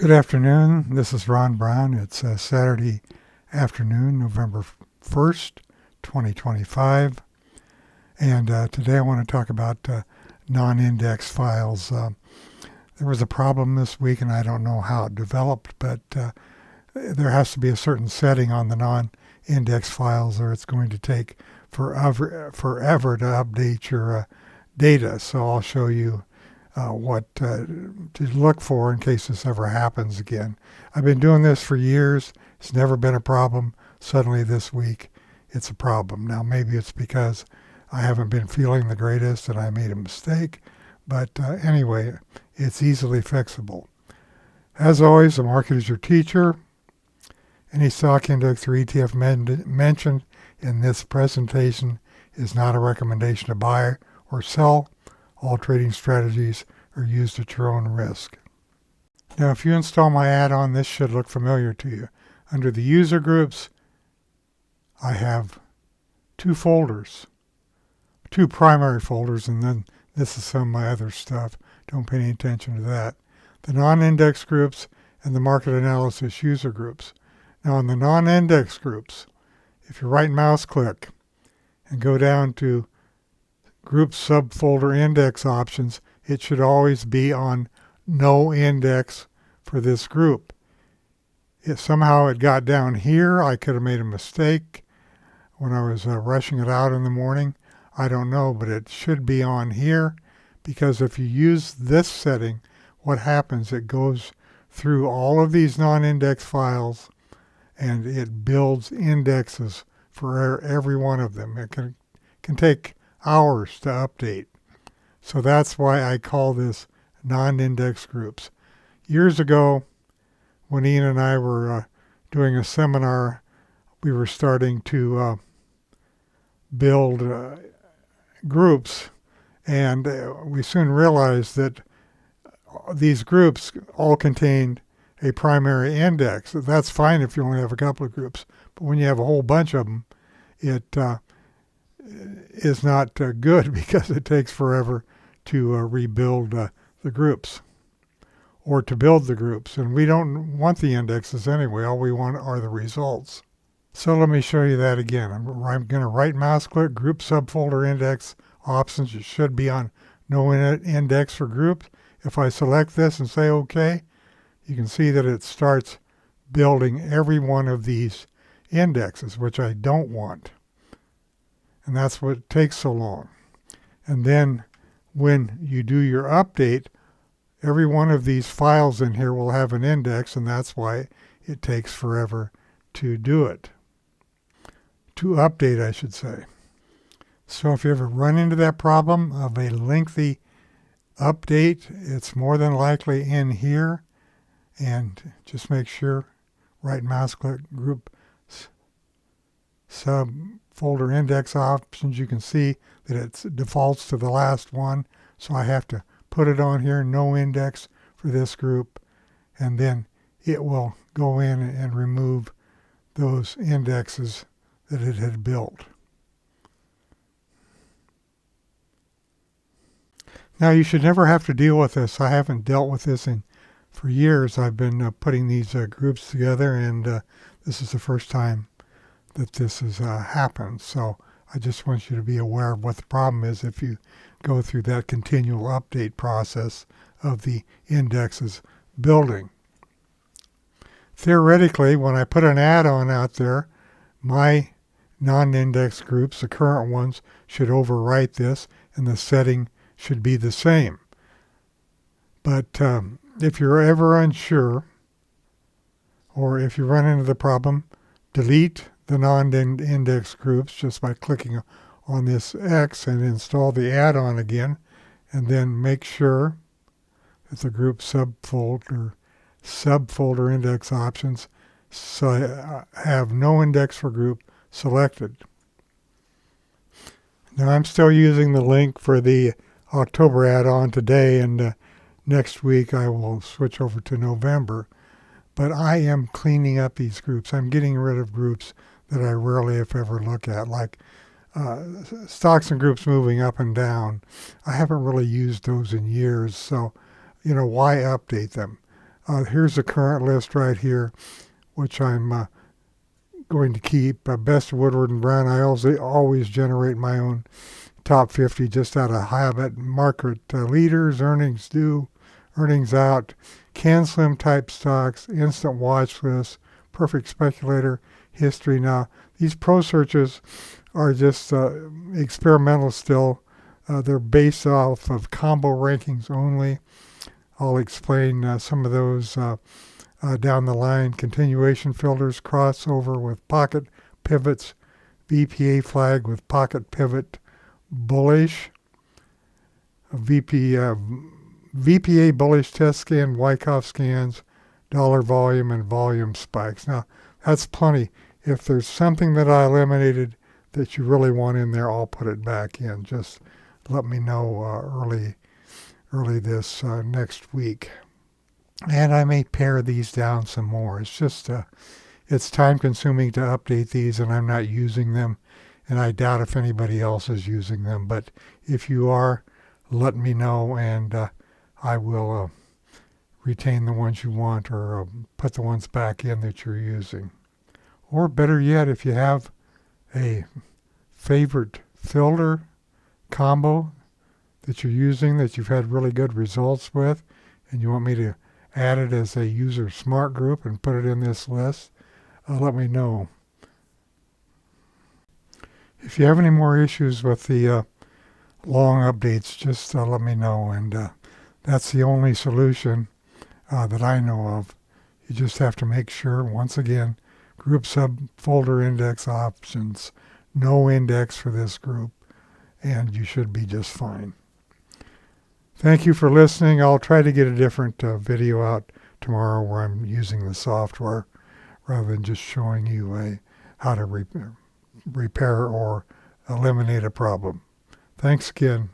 Good afternoon. This is Ron Brown. It's Saturday afternoon, November 1st, 2025. And today I want to talk about non-index files. There was a problem this week, and I don't know how it developed, but there has to be a certain setting on the non-index files, or it's going to take forever to update your data. So I'll show you what to look for in case this ever happens again. I've been doing this for years. It's never been a problem. Suddenly this week, it's a problem. Now, maybe it's because I haven't been feeling the greatest and I made a mistake. But anyway, it's easily fixable. As always, the market is your teacher. Any stock index or ETF mentioned in this presentation is not a recommendation to buy or sell. All trading strategies are used at your own risk. Now, if you install my add-on, this should look familiar to you. Under the user groups, I have two primary folders, and then this is some of my other stuff. Don't pay any attention to that. The non-index groups and the market analysis user groups. Now, in the non-index groups, if you right mouse click and go down to Group Subfolder Index Options, it should always be on No Index for this group. If somehow it got down here, I could have made a mistake when I was rushing it out in the morning. I don't know, but it should be on here, because if you use this setting, what happens, it goes through all of these non-index files and it builds indexes for every one of them. It can take hours to update. So that's why I call this non-index groups. Years ago, when Ian and I were doing a seminar, we were starting to build groups, and we soon realized that these groups all contained a primary index. That's fine if you only have a couple of groups, but when you have a whole bunch of them, it is not good because it takes forever to rebuild the groups or to build the groups. And we don't want the indexes anyway. All we want are the results. So let me show you that again. I'm going to right mouse click, Group Subfolder Index Options. It should be on No Index for Groups. If I select this and say OK, you can see that it starts building every one of these indexes, which I don't want. And that's what takes so long. And then when you do your update, every one of these files in here will have an index, and that's why it takes forever to do it. To update, I should say. So if you ever run into that problem of a lengthy update, it's more than likely in here. And just make sure, right mouse click, Group Subfolder Index Options. You can see that it defaults to the last one. So I have to put it on here, No Index for this group. And then it will go in and remove those indexes that it had built. Now, you should never have to deal with this. I haven't dealt with this for years. I've been putting these groups together, and this is the first time that this has happened. So I just want you to be aware of what the problem is if you go through that continual update process of the indexes building. Theoretically, when I put an add-on out there, my non-index groups, the current ones, should overwrite this, and the setting should be the same. But if you're ever unsure, or if you run into the problem, delete the non-index groups just by clicking on this X and install the add-on again, and then make sure that the group subfolder index options have no index for group selected. Now, I'm still using the link for the October add-on today, and next week I will switch over to November. But I am cleaning up these groups. I'm getting rid of groups that I rarely, if ever, look at, like stocks and groups moving up and down. I haven't really used those in years, so why update them? Here's the current list right here, which I'm going to keep. Best of Woodward and Brown. I always generate my own top 50 just out of habit. Market leaders, earnings due, earnings out, CanSlim type stocks, instant watch list, perfect speculator, history. Now, these pro searches are just experimental still. They're based off of combo rankings only. I'll explain some of those down the line. Continuation filters, crossover with pocket pivots, VPA flag with pocket pivot, bullish, VPA bullish test scan, Wyckoff scans, dollar volume, and volume spikes. Now, that's plenty. If there's something that I eliminated that you really want in there, I'll put it back in. Just let me know early this next week. And I may pare these down some more. It's just, it's time consuming to update these, and I'm not using them. And I doubt if anybody else is using them. But if you are, let me know, and I will retain the ones you want, or put the ones back in that you're using. Or better yet, if you have a favorite filter combo that you're using that you've had really good results with, and you want me to add it as a user smart group and put it in this list, let me know. If you have any more issues with the long updates, just let me know, and that's the only solution that I know of. You just have to make sure, once again, group subfolder index options, no index for this group, and you should be just fine. Thank you for listening. I'll try to get a different video out tomorrow where I'm using the software rather than just showing you how to repair or eliminate a problem. Thanks again.